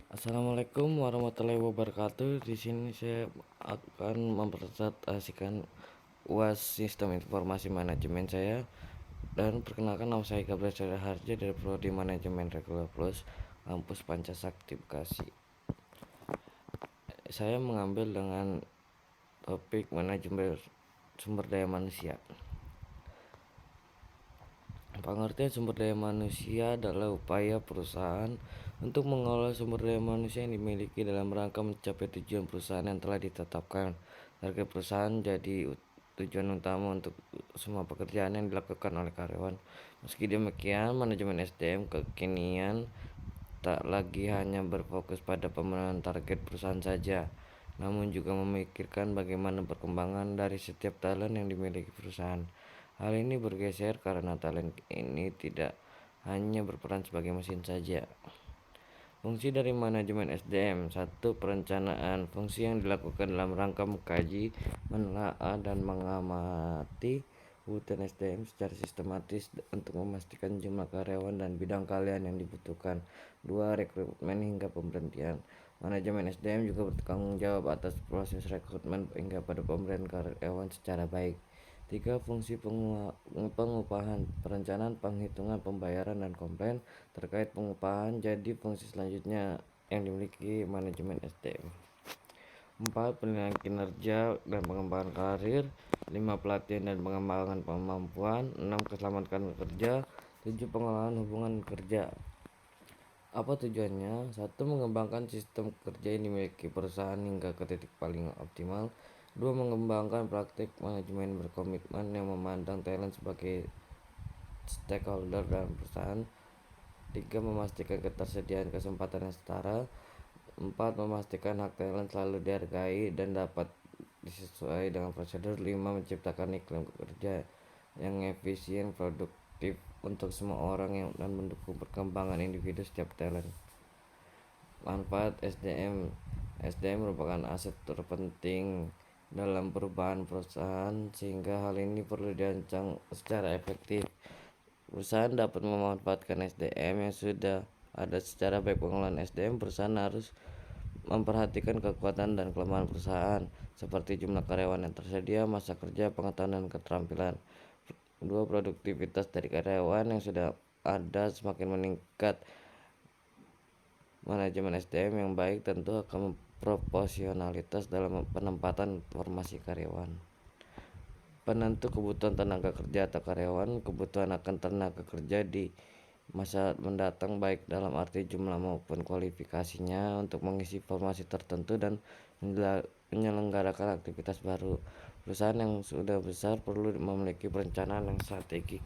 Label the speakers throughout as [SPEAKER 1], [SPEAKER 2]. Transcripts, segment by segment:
[SPEAKER 1] Assalamualaikum warahmatullahi wabarakatuh. Di sini saya akan mempresentasikan UAS Sistem Informasi Manajemen saya, dan perkenalkan, nama saya Gabriel Harja dari Prodi Manajemen Regular Plus Kampus Pancasakti Bekasi. Saya mengambil dengan topik manajemen sumber daya manusia. Pengertian sumber daya manusia adalah upaya perusahaan untuk mengolah sumber daya manusia yang dimiliki dalam rangka mencapai tujuan perusahaan yang telah ditetapkan. Target perusahaan jadi tujuan utama untuk semua pekerjaan yang dilakukan oleh karyawan. Meski demikian, manajemen SDM kekinian tak lagi hanya berfokus pada pemenuhan target perusahaan saja, namun juga memikirkan bagaimana perkembangan dari setiap talent yang dimiliki perusahaan. Hal ini bergeser karena talent ini tidak hanya berperan sebagai mesin saja. Fungsi dari manajemen SDM: 1. Perencanaan. Fungsi yang dilakukan dalam rangka mengkaji, menelaah, dan mengamati kebutuhan SDM secara sistematis untuk memastikan jumlah karyawan dan bidang kalian yang dibutuhkan. 2. Rekrutmen hingga pemberhentian. Manajemen SDM juga bertanggung jawab atas proses rekrutmen hingga pada pemberian karyawan secara baik. 3. Fungsi pengupahan. Perencanaan, penghitungan, pembayaran, dan komplain terkait pengupahan jadi fungsi selanjutnya yang dimiliki manajemen SDM. 4. Penilaian kinerja dan pengembangan karir. 5. Pelatihan dan pengembangan kemampuan. 6. Keselamatan kerja. 7. Pengolahan hubungan kerja. Apa tujuannya? 1. Mengembangkan sistem kerja yang dimiliki perusahaan hingga ke titik paling optimal. 2. Mengembangkan praktik manajemen berkomitmen yang memandang talent sebagai stakeholder dalam perusahaan. 3. Memastikan ketersediaan kesempatan yang setara. 4. Memastikan hak talent selalu dihargai dan dapat disesuaikan dengan prosedur. 5. Menciptakan iklim kerja yang efisien, produktif untuk semua orang dan mendukung perkembangan individu setiap talent. Manfaat SDM merupakan aset terpenting dalam perubahan perusahaan, sehingga hal ini perlu dirancang secara efektif. Perusahaan dapat memanfaatkan SDM yang sudah ada secara baik. Pengelolaan SDM: perusahaan harus memperhatikan kekuatan dan kelemahan perusahaan, seperti jumlah karyawan yang tersedia, masa kerja, pengetahuan, dan keterampilan. 2. Produktivitas dari karyawan yang sudah ada semakin meningkat. Manajemen SDM yang baik tentu akan proporsionalitas dalam penempatan formasi karyawan. Penentu kebutuhan tenaga kerja atau karyawan. Kebutuhan akan tenaga kerja di masa mendatang, baik dalam arti jumlah maupun kualifikasinya, untuk mengisi formasi tertentu dan menyelenggarakan aktivitas baru. Perusahaan yang sudah besar perlu memiliki perencanaan yang strategik.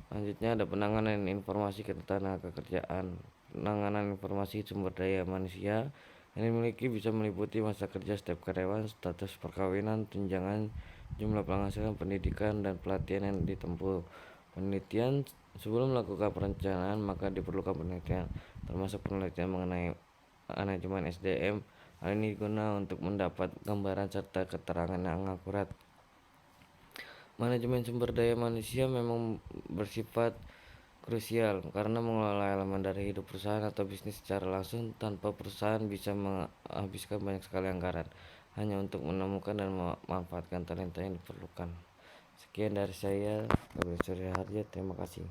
[SPEAKER 1] Selanjutnya ada penanganan informasi ketenaga kerjaan. Penanganan informasi sumber daya manusia yang dimiliki bisa meliputi masa kerja setiap karyawan, status perkawinan, tunjangan, jumlah penghasilan, pendidikan, dan pelatihan yang ditempuh. Penelitian: sebelum melakukan perencanaan, maka diperlukan penelitian, termasuk penelitian mengenai manajemen SDM. Hal ini guna untuk mendapat gambaran serta keterangan yang akurat. Manajemen sumber daya manusia memang bersifat krusial karena mengelola elemen dari hidup perusahaan atau bisnis secara langsung. Tanpa perusahaan bisa menghabiskan banyak sekali anggaran hanya untuk menemukan dan memanfaatkan talenta yang diperlukan. Sekian dari saya, Gabriel Harja. Terima kasih.